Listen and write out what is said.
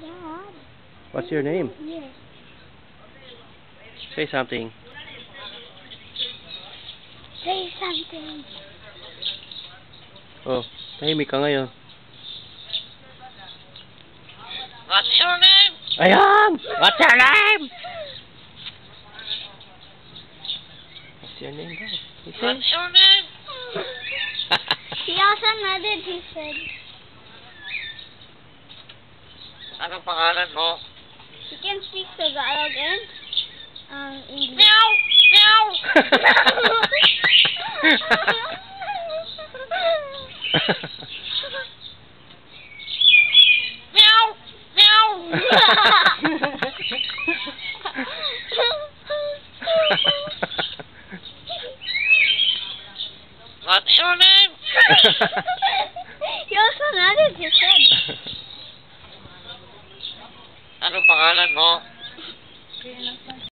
Dad. What's your name? Yes. Say something. Say something. Oh, tahimik ka ngayon. What's your name? Ayan! What's your name? What's your name daw? He said? What's your name? He also nodded, he said. Anong pangalan mo? He can speak Tagalog and English. Meow! Meow! Meow! Meow! What's your name? He also nodded, he said. Anong pangalan mo?